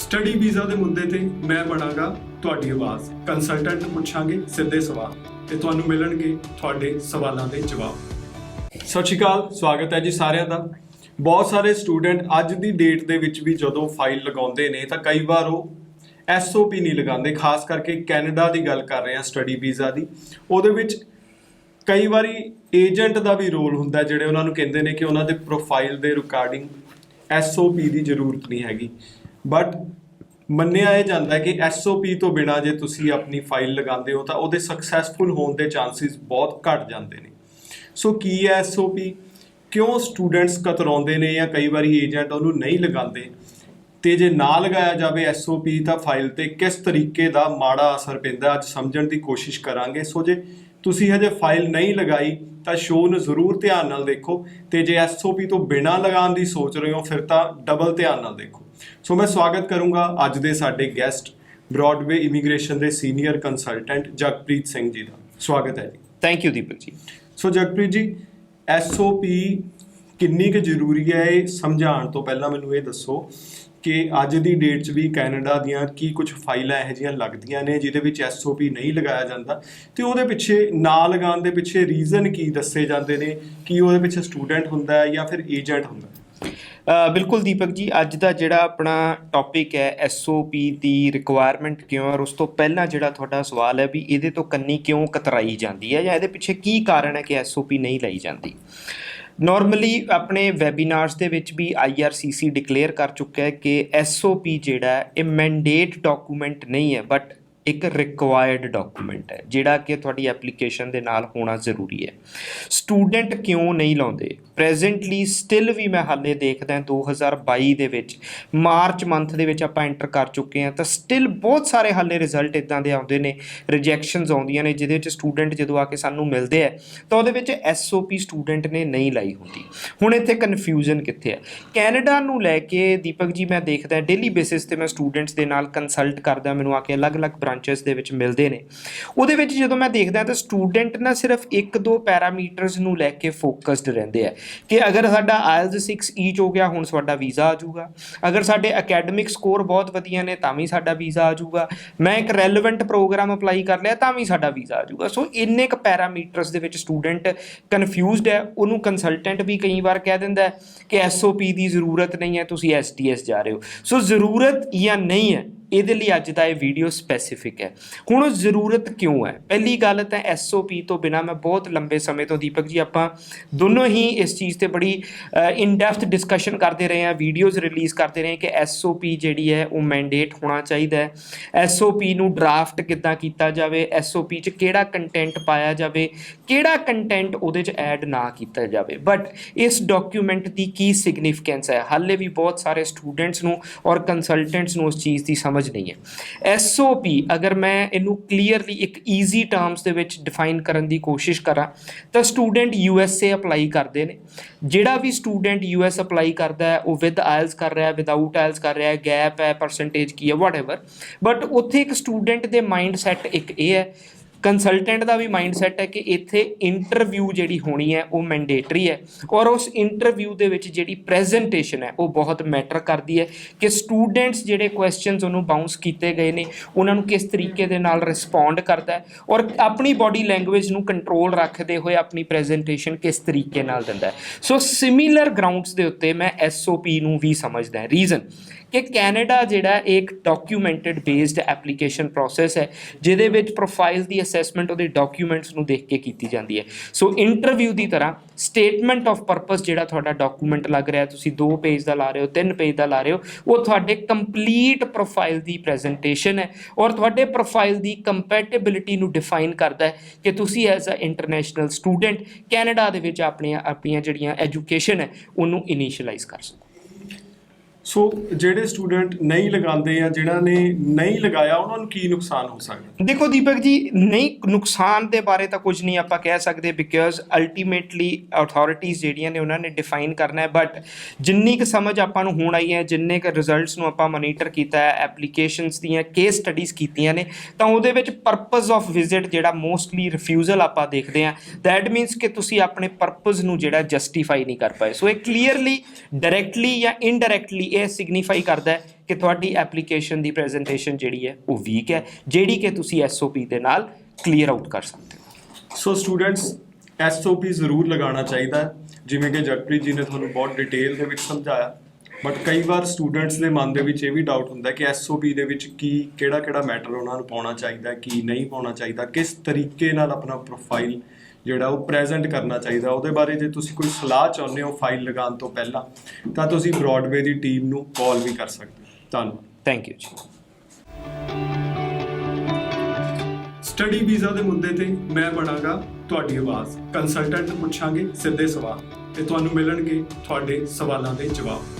Study visa ਦੇ ਮੁੱਦੇ ਤੇ ਮੈਂ ਬਣਾਂਗਾ ਤੁਹਾਡੀ ਆਵਾਜ਼। ਕੰਸਲਟੈਂਟ ਨੂੰ ਪੁੱਛਾਂਗੇ ਸਿੱਧੇ ਸਵਾਲ ਤੇ ਤੁਹਾਨੂੰ ਮਿਲਣਗੇ ਤੁਹਾਡੇ ਸਵਾਲਾਂ ਦੇ ਜਵਾਬ। ਸਤਿ ਸ਼੍ਰੀ ਅਕਾਲ, ਸਵਾਗਤ ਹੈ ਜੀ ਸਾਰਿਆਂ ਦਾ। ਬਹੁਤ ਸਾਰੇ ਸਟੂਡੈਂਟ ਅੱਜ ਦੀ ਡੇਟ ਦੇ ਵਿੱਚ ਵੀ ਜਦੋਂ ਫਾਈਲ ਲਗਾਉਂਦੇ ਨੇ ਤਾਂ ਕਈ ਵਾਰ ਉਹ SOP ਨਹੀਂ ਲਗਾਉਂਦੇ। ਖਾਸ ਕਰਕੇ ਕੈਨੇਡਾ ਦੀ ਗੱਲ ਕਰ ਰਹੇ ਹਾਂ, ਸਟੱਡੀ ਵੀਜ਼ਾ ਦੀ। ਉਹਦੇ ਵਿੱਚ ਕਈ ਵਾਰੀ ਏਜੰਟ ਦਾ ਵੀ ਰੋਲ ਹੁੰਦਾ, ਜਿਹੜੇ ਉਹਨਾਂ ਨੂੰ ਕਹਿੰਦੇ ਨੇ ਕਿ ਉਹਨਾਂ ਦੇ ਪ੍ਰੋਫਾਈਲ ਦੇ ਰਿਕਾਰਡਿੰਗ SOP ਦੀ ਜ਼ਰੂਰਤ ਨਹੀਂ ਹੈਗੀ। ਬਟ ਮੰਨਿਆ ਇਹ ਜਾਂਦਾ ਹੈ ਕਿ SOP ਤੋਂ ਬਿਨਾਂ ਜੇ ਤੁਸੀਂ ਆਪਣੀ ਫਾਈਲ ਲਗਾਉਂਦੇ ਹੋ ਤਾਂ ਉਹਦੇ ਸਕਸੈਸਫੁਲ ਹੋਣ ਦੇ ਚਾਂਸਿਸ ਬਹੁਤ ਘੱਟ ਜਾਂਦੇ ਨੇ। ਸੋ ਕੀ ਹੈ SOP, ਕਿਉਂ ਸਟੂਡੈਂਟਸ ਕਤਰਾਉਂਦੇ ਨੇ ਜਾਂ ਕਈ ਵਾਰੀ ਏਜੰਟ ਉਹਨੂੰ ਨਹੀਂ ਲਗਾਉਂਦੇ, ਤੇ ਜੇ ਨਾ ਲਗਾਇਆ ਜਾਵੇ SOP ਤਾਂ ਫਾਈਲ ਤੇ ਕਿਸ ਤਰੀਕੇ ਦਾ ਮਾੜਾ ਅਸਰ ਪੈਂਦਾ, ਅੱਜ ਸਮਝਣ ਦੀ ਕੋਸ਼ਿਸ਼ ਕਰਾਂਗੇ। ਸੋ ਜੇ ਤੁਸੀਂ ਹਜੇ ਫਾਈਲ ਨਹੀਂ ਲਗਾਈ ਤਾਂ ਸ਼ੋਅ ਨੂੰ ਜ਼ਰੂਰ ਧਿਆਨ ਨਾਲ ਦੇਖੋ, ਤੇ ਜੇ SOP ਤੋਂ ਬਿਨਾਂ ਲਗਾਉਣ ਦੀ ਸੋਚ ਰਹੇ ਹੋ ਫਿਰ ਤਾਂ ਡਬਲ ਧਿਆਨ ਨਾਲ ਦੇਖੋ। ਸੋ ਮੈਂ ਸਵਾਗਤ ਕਰੂੰਗਾ ਅੱਜ ਦੇ ਸਾਡੇ ਗੈਸਟ ਬ੍ਰੌਡਵੇ ਇਮੀਗ੍ਰੇਸ਼ਨ ਦੇ ਸੀਨੀਅਰ ਕੰਸਲਟੈਂਟ ਜਗਪ੍ਰੀਤ ਸਿੰਘ ਜੀ ਦਾ। ਸਵਾਗਤ ਹੈ ਜੀ। ਥੈਂਕ ਯੂ ਦੀਪਕ ਜੀ। ਸੋ ਜਗਪ੍ਰੀਤ ਜੀ, SOP ਕਿੰਨੀ ਕੁ ਜ਼ਰੂਰੀ ਹੈ, ਇਹ ਸਮਝਾਉਣ ਤੋਂ ਪਹਿਲਾਂ ਮੈਨੂੰ ਇਹ ਦੱਸੋ ਕਿ ਅੱਜ ਦੀ ਡੇਟ 'ਚ ਵੀ ਕੈਨੇਡਾ ਦੀਆਂ ਕੀ ਕੁਝ ਫਾਈਲਾਂ ਇਹੋ ਜਿਹੀਆਂ ਲੱਗਦੀਆਂ ਨੇ ਜਿਹਦੇ ਵਿੱਚ SOP ਨਹੀਂ ਲਗਾਇਆ ਜਾਂਦਾ, ਤੇ ਉਹਦੇ ਪਿੱਛੇ ਨਾ ਲਗਾਉਣ ਦੇ ਪਿੱਛੇ ਰੀਜ਼ਨ ਕੀ ਦੱਸੇ ਜਾਂਦੇ ਨੇ? ਕਿ ਉਹਦੇ ਪਿੱਛੇ ਸਟੂਡੈਂਟ ਹੁੰਦਾ ਹੈ ਜਾਂ ਫਿਰ ਏਜੰਟ ਹੁੰਦਾ? ਬਿਲਕੁਲ ਦੀਪਕ ਜੀ, ਅੱਜ ਦਾ ਜਿਹੜਾ ਆਪਣਾ ਟੌਪਿਕ ਹੈ SOP ਦੀ ਰਿਕੁਆਇਰਮੈਂਟ ਕਿਉਂ, ਔਰ ਉਸ ਤੋਂ ਪਹਿਲਾਂ ਜਿਹੜਾ ਤੁਹਾਡਾ ਸਵਾਲ ਹੈ ਵੀ ਇਹਦੇ ਤੋਂ ਕੰਨੀ ਕਿਉਂ ਕਤਰਾਈ ਜਾਂਦੀ ਹੈ ਜਾਂ ਇਹਦੇ ਪਿੱਛੇ ਕੀ ਕਾਰਨ ਹੈ ਕਿ SOP ਨਹੀਂ ਲਈ ਜਾਂਦੀ। ਨੋਰਮਲੀ ਆਪਣੇ ਵੈਬੀਨਾਰਸ ਦੇ ਵਿੱਚ ਵੀ IRCC ਡਿਕਲੇਅਰ ਕਰ ਚੁੱਕਿਆ ਹੈ ਕਿ SOP ਜਿਹੜਾ ਇਹ ਮੈਂਡੇਟ ਡਾਕੂਮੈਂਟ ਨਹੀਂ ਹੈ, ਬਟ ਇੱਕ ਰਿਕੁਆਇਰਡ ਡਾਕੂਮੈਂਟ ਹੈ ਜਿਹੜਾ ਕਿ ਤੁਹਾਡੀ ਐਪਲੀਕੇਸ਼ਨ ਦੇ ਨਾਲ ਹੋਣਾ ਜ਼ਰੂਰੀ ਹੈ। ਸਟੂਡੈਂਟ ਕਿਉਂ ਨਹੀਂ ਲਾਉਂਦੇ? ਪ੍ਰੈਜ਼ੈਂਟਲੀ ਸਟਿਲ ਵੀ ਮੈਂ ਹਾਲੇ ਦੇਖਦਾ 2022 ਦੇ ਵਿੱਚ ਮਾਰਚ ਮੰਥ ਦੇ ਵਿੱਚ ਆਪਾਂ ਐਂਟਰ ਕਰ ਚੁੱਕੇ ਹਾਂ, ਤਾਂ ਸਟਿਲ ਬਹੁਤ ਸਾਰੇ ਹਾਲੇ ਰਿਜ਼ਲਟ ਇੱਦਾਂ ਦੇ ਆਉਂਦੇ ਨੇ, ਰਿਜੈਕਸ਼ਨਸ ਆਉਂਦੀਆਂ ਨੇ ਜਿਹਦੇ ਵਿੱਚ ਸਟੂਡੈਂਟ ਜਦੋਂ ਆ ਕੇ ਸਾਨੂੰ ਮਿਲਦੇ ਆ ਤਾਂ ਉਹਦੇ ਵਿੱਚ SOP ਸਟੂਡੈਂਟ ਨੇ ਨਹੀਂ ਲਾਈ ਹੁੰਦੀ। ਹੁਣ ਇੱਥੇ ਕਨਫਿਊਜ਼ਨ ਕਿੱਥੇ ਹੈ? ਕੈਨੇਡਾ ਨੂੰ ਲੈ ਕੇ ਦੀਪਕ ਜੀ ਮੈਂ ਦੇਖਦਾ ਡੇਲੀ ਬੇਸਿਸ ਤੇ ਮੈਂ ਸਟੂਡੈਂਟਸ ਦੇ ਨਾਲ ਕੰਸਲਟ ਕਰਦਾ, ਮੈਨੂੰ ਆ ਕੇ ਅਲੱਗ-ਅਲੱਗ ਬ੍ਰਾਂਚਸ ਦੇ ਵਿੱਚ ਮਿਲਦੇ ਨੇ। ਉਹਦੇ ਵਿੱਚ ਜਦੋਂ ਮੈਂ ਦੇਖਦਾ ਤਾਂ ਸਟੂਡੈਂਟ ਨਾ ਸਿਰਫ 1-2 ਪੈਰਾਮੀਟਰਸ ਨੂੰ ਲੈ ਕੇ ਫੋਕਸਡ ਰਹਿੰਦੇ ਆ ਕਿ ਅਗਰ ਸਾਡਾ IELTS 6 ਈਚ ਹੋ ਗਿਆ ਹੁਣ ਸਾਡਾ ਵੀਜ਼ਾ ਆ ਜਾਊਗਾ, ਅਗਰ ਸਾਡੇ ਅਕੈਡਮਿਕ ਸਕੋਰ ਬਹੁਤ ਵਧੀਆ ਨੇ ਤਾਂ ਵੀ ਸਾਡਾ ਵੀਜ਼ਾ ਆ ਜਾਊਗਾ, ਮੈਂ ਇੱਕ ਰੈਲੇਵੈਂਟ ਪ੍ਰੋਗਰਾਮ ਅਪਲਾਈ ਕਰ ਲਿਆ ਤਾਂ ਵੀ ਸਾਡਾ ਵੀਜ਼ਾ ਆ ਜਾਊਗਾ। ਸੋ ਇੰਨੇ ਕੁ ਪੈਰਾਮੀਟਰਸ ਦੇ ਵਿੱਚ ਸਟੂਡੈਂਟ ਕਨਫਿਊਜ਼ਡ ਹੈ। ਉਹਨੂੰ ਕੰਸਲਟੈਂਟ ਵੀ ਕਈ ਵਾਰ ਕਹਿ ਦਿੰਦਾ ਕਿ SOP ਦੀ ਜ਼ਰੂਰਤ ਨਹੀਂ ਹੈ, ਤੁਸੀਂ SDS ਜਾ ਰਹੇ ਹੋ। ਸੋ ਜ਼ਰੂਰਤ ਜਾਂ ਨਹੀਂ ਹੈ, ਇਹਦੇ ਲਈ ਅੱਜ ਦਾ ਇਹ ਵੀਡੀਓ ਸਪੈਸੀਫਿਕ ਹੈ। ਹੁਣ ਜ਼ਰੂਰਤ ਕਿਉਂ ਹੈ? ਪਹਿਲੀ ਗੱਲ ਤਾਂ SOP ਤੋਂ ਬਿਨਾਂ ਮੈਂ ਬਹੁਤ ਲੰਬੇ ਸਮੇਂ ਤੋਂ ਦੀਪਕ ਜੀ ਆਪਾਂ ਦੋਨੋਂ ਹੀ ਇਸ ਚੀਜ਼ ਤੇ ਬੜੀ ਇਨ ਡੈਪਥ ਡਿਸਕਸ਼ਨ ਕਰਦੇ ਰਹੇ ਹਾਂ, ਵੀਡੀਓਜ਼ ਰਿਲੀਜ਼ ਕਰਦੇ ਰਹੇ ਕਿ SOP ਜਿਹੜੀ ਹੈ ਉਹ ਮੈਂਡੇਟ ਹੋਣਾ ਚਾਹੀਦਾ ਹੈ। SOP ਨੂੰ ਡਰਾਫਟ ਕਿੱਦਾਂ ਕੀਤਾ ਜਾਵੇ, SOP 'ਚ ਕਿਹੜਾ ਕੰਟੈਂਟ ਪਾਇਆ ਜਾਵੇ, ਕਿਹੜਾ ਕੰਟੈਂਟ ਉਹਦੇ 'ਚ ਐਡ ਨਾ ਕੀਤਾ ਜਾਵੇ। ਬਟ ਇਸ ਡਾਕੂਮੈਂਟ ਦੀ ਕੀ ਸਿਗਨੀਫਿਕੈਂਸ ਹੈ, ਹਾਲੇ ਵੀ ਬਹੁਤ ਸਾਰੇ ਸਟੂਡੈਂਟਸ ਨੂੰ ਔਰ ਕੰਸਲਟੈਂਟਸ ਨੂੰ ਉਸ ਚੀਜ਼ ਦੀ ਸਮਝ ਨਹੀਂ ਹੈ। SOP ਅਗਰ ਮੈਂ ਇਹਨੂੰ ਕਲੀਅਰਲੀ ਇੱਕ ਈਜ਼ੀ ਟਰਮਸ ਦੇ ਵਿੱਚ ਡਿਫਾਈਨ ਕਰਨ ਦੀ ਕੋਸ਼ਿਸ਼ ਕਰਾਂ ਤਾਂ ਸਟੂਡੈਂਟ USA ਅਪਲਾਈ ਕਰਦੇ ਨੇ। ਜਿਹੜਾ ਵੀ ਸਟੂਡੈਂਟ US ਅਪਲਾਈ ਕਰਦਾ ਹੈ ਉਹ ਵਿਦ IELTS ਕਰ ਰਿਹਾ, ਵਿਦਆਊਟ IELTS ਕਰ ਰਿਹਾ, ਗੈਪ ਹੈ, ਪਰਸੈਂਟੇਜ ਕੀ ਹੈ, ਵਾਟਐਵਰ। ਬਟ ਉੱਥੇ ਇੱਕ ਸਟੂਡੈਂਟ ਦੇ ਮਾਈਂਡ ਸੈਟ ਇੱਕ ਇਹ ਹੈ, ਕੰਸਲਟੈਂਟ ਦਾ ਵੀ ਮਾਈਂਡ ਸੈਟ ਹੈ ਕਿ ਇੱਥੇ ਇੰਟਰਵਿਊ ਜਿਹੜੀ ਹੋਣੀ ਹੈ ਉਹ ਮੈਂਡੇਟਰੀ ਹੈ, ਔਰ ਉਸ ਇੰਟਰਵਿਊ ਦੇ ਵਿੱਚ ਜਿਹੜੀ ਪ੍ਰੈਜੈਂਟੇਸ਼ਨ ਹੈ ਉਹ ਬਹੁਤ ਮੈਟਰ ਕਰਦੀ ਹੈ ਕਿ ਸਟੂਡੈਂਟਸ ਜਿਹੜੇ ਕੁਐਸਚਨਸ ਉਹਨੂੰ ਬਾਉਂਸ ਕੀਤੇ ਗਏ ਨੇ ਉਹਨਾਂ ਨੂੰ ਕਿਸ ਤਰੀਕੇ ਦੇ ਨਾਲ ਰਿਸਪੌਂਡ ਕਰਦਾ ਹੈ, ਔਰ ਆਪਣੀ ਬਾਡੀ ਲੈਂਗੁਏਜ ਨੂੰ ਕੰਟਰੋਲ ਰੱਖਦੇ ਹੋਏ ਆਪਣੀ ਪ੍ਰੈਜੈਂਟੇਸ਼ਨ ਕਿਸ ਤਰੀਕੇ ਨਾਲ ਦਿੰਦਾ ਹੈ। ਸੋ ਸਿਮਿਲਰ ਗਰਾਊਂਡਸ ਦੇ ਉੱਤੇ ਮੈਂ SOP ਨੂੰ ਵੀ ਸਮਝਦਾ। ਰੀਜ਼ਨ ਕਿ ਕੈਨੇਡਾ ਜਿਹੜਾ ਇੱਕ ਡਾਕੂਮੈਂਟਡ ਬੇਸਡ ਐਪਲੀਕੇਸ਼ਨ ਪ੍ਰੋਸੈਸ ਹੈ ਜਿਹਦੇ ਵਿੱਚ ਪ੍ਰੋਫਾਈਲ ਦੀ ਅਸੈਸਮੈਂਟ ਉਹਦੇ ਡਾਕੂਮੈਂਟਸ ਨੂੰ ਦੇਖ ਕੇ ਕੀਤੀ ਜਾਂਦੀ ਹੈ। ਸੋ ਇੰਟਰਵਿਊ ਦੀ ਤਰ੍ਹਾਂ ਸਟੇਟਮੈਂਟ ਆਫ ਪਰਪਸ ਜਿਹੜਾ ਤੁਹਾਡਾ ਡਾਕੂਮੈਂਟ ਲੱਗ ਰਿਹਾ, ਤੁਸੀਂ 2 ਪੇਜ ਦਾ ਲਾ ਰਹੇ ਹੋ, 3 ਪੇਜ ਦਾ ਲਾ ਰਹੇ ਹੋ, ਉਹ ਤੁਹਾਡੇ ਕੰਪਲੀਟ ਪ੍ਰੋਫਾਈਲ ਦੀ ਪ੍ਰੈਜੈਂਟੇਸ਼ਨ ਹੈ ਔਰ ਤੁਹਾਡੇ ਪ੍ਰੋਫਾਈਲ ਦੀ ਕੰਪੈਟੇਬਿਲਿਟੀ ਨੂੰ ਡਿਫਾਈਨ ਕਰਦਾ ਹੈ ਕਿ ਤੁਸੀਂ as a international student Canada ਦੇ ਵਿੱਚ ਆਪਣੀਆਂ ਜਿਹੜੀਆਂ ਐਜੂਕੇਸ਼ਨ ਹੈ ਉਹਨੂੰ ਇਨੀਸ਼ੀਅਲਾਈਜ਼ ਕਰ ਸਕੋ। ਸੋ ਜਿਹੜੇ ਸਟੂਡੈਂਟ ਨਹੀਂ ਲਗਾਉਂਦੇ ਜਾਂ ਜਿਨ੍ਹਾਂ ਨੇ ਨਹੀਂ ਲਗਾਇਆ ਉਹਨਾਂ ਨੂੰ ਕੀ ਨੁਕਸਾਨ ਹੋ ਸਕਦਾ? ਦੇਖੋ ਦੀਪਕ ਜੀ, ਨਹੀਂ ਨੁਕਸਾਨ ਦੇ ਬਾਰੇ ਤਾਂ ਕੁਝ ਨਹੀਂ ਆਪਾਂ ਕਹਿ ਸਕਦੇ, ਬਿਕਾਜ਼ ਅਲਟੀਮੇਟਲੀ ਅਥਾਰਟੀਜ਼ ਜਿਹੜੀਆਂ ਨੇ ਉਹਨਾਂ ਨੇ ਡਿਫਾਈਨ ਕਰਨਾ ਹੈ। ਬਟ ਜਿੰਨੀ ਕੁ ਸਮਝ ਆਪਾਂ ਨੂੰ ਹੁਣ ਆਈ ਹੈ, ਜਿੰਨੇ ਕੁ ਰਿਜ਼ਲਟਸ ਨੂੰ ਆਪਾਂ ਮੋਨੀਟਰ ਕੀਤਾ ਹੈ, ਐਪਲੀਕੇਸ਼ਨਸ ਦੀਆਂ ਕੇਸ ਸਟੱਡੀਜ਼ ਕੀਤੀਆਂ ਨੇ, ਤਾਂ ਉਹਦੇ ਵਿੱਚ ਪਰਪਸ ਆਫ ਵਿਜ਼ਿਟ ਜਿਹੜਾ ਮੋਸਟਲੀ ਰਿਫਿਊਜ਼ਲ ਆਪਾਂ ਦੇਖਦੇ ਹਾਂ। ਦੈਟ ਮੀਨਸ ਕਿ ਤੁਸੀਂ ਆਪਣੇ ਪਰਪਸ ਨੂੰ ਜਿਹੜਾ ਜਸਟੀਫਾਈ ਨਹੀਂ ਕਰ ਪਾਏ। ਸੋ ਇਹ ਕਲੀਅਰਲੀ ਡਾਇਰੈਕਟਲੀ ਜਾਂ ਇਨਡਾਇਰੈਕਟਲੀ ਇਹ ਸਿਗਨੀਫਾਈ ਕਰਦਾ ਹੈ ਕਿ ਤੁਹਾਡੀ ਐਪਲੀਕੇਸ਼ਨ ਦੀ ਪ੍ਰੈਜੈਂਟੇਸ਼ਨ ਜਿਹੜੀ ਹੈ ਉਹ ਵੀਕ ਹੈ, ਜਿਹੜੀ ਕਿ ਤੁਸੀਂ SOP ਦੇ ਨਾਲ ਕਲੀਅਰ ਆਊਟ ਕਰ ਸਕਦੇ ਹੋ। ਸੋ ਸਟੂਡੈਂਟਸ SOP ਜ਼ਰੂਰ ਲਗਾਉਣਾ ਚਾਹੀਦਾ ਹੈ, ਜਿਵੇਂ ਕਿ ਜਗਪ੍ਰੀਤ ਜੀ ਨੇ ਤੁਹਾਨੂੰ ਬਹੁਤ ਡਿਟੇਲ ਦੇ ਵਿੱਚ ਸਮਝਾਇਆ। ਬਟ ਕਈ ਵਾਰ ਸਟੂਡੈਂਟਸ ਦੇ ਮਨ ਦੇ ਵਿੱਚ ਇਹ ਵੀ ਡਾਊਟ ਹੁੰਦਾ ਕਿ SOP ਦੇ ਵਿੱਚ ਕਿਹੜਾ ਮੈਟਰ ਉਹਨਾਂ ਨੂੰ ਪਾਉਣਾ ਚਾਹੀਦਾ, ਕੀ ਨਹੀਂ ਪਾਉਣਾ ਚਾਹੀਦਾ, ਕਿਸ ਤਰੀਕੇ ਨਾਲ ਆਪਣਾ ਪ੍ਰੋਫਾਈਲ ਜਿਹੜਾ ਉਹ ਪ੍ਰੈਜ਼ੈਂਟ ਕਰਨਾ ਚਾਹੀਦਾ। ਉਹਦੇ ਬਾਰੇ ਜੇ ਤੁਸੀਂ ਕੋਈ ਸਲਾਹ ਚਾਹੁੰਦੇ ਹੋ ਫਾਈਲ ਲਗਾਉਣ ਤੋਂ ਪਹਿਲਾਂ ਤਾਂ ਤੁਸੀਂ ਬ੍ਰੌਡਵੇ ਦੀ ਟੀਮ ਨੂੰ ਕਾਲ ਵੀ ਕਰ ਸਕਦੇ ਹੋ। ਧੰਨਵਾਦ। ਥੈਂਕ ਯੂ ਜੀ। ਸਟੱਡੀ ਵੀਜ਼ਾ ਦੇ ਮੁੱਦੇ ਤੇ ਮੈਂ ਬਣਾਂਗਾ ਤੁਹਾਡੀ ਆਵਾਜ਼। ਕੰਸਲਟੈਂਟ ਪੁੱਛਾਂਗੇ ਸਿੱਧੇ ਸਵਾਲ ਤੇ ਤੁਹਾਨੂੰ ਮਿਲਣਗੇ ਤੁਹਾਡੇ ਸਵਾਲਾਂ ਦੇ ਜਵਾਬ।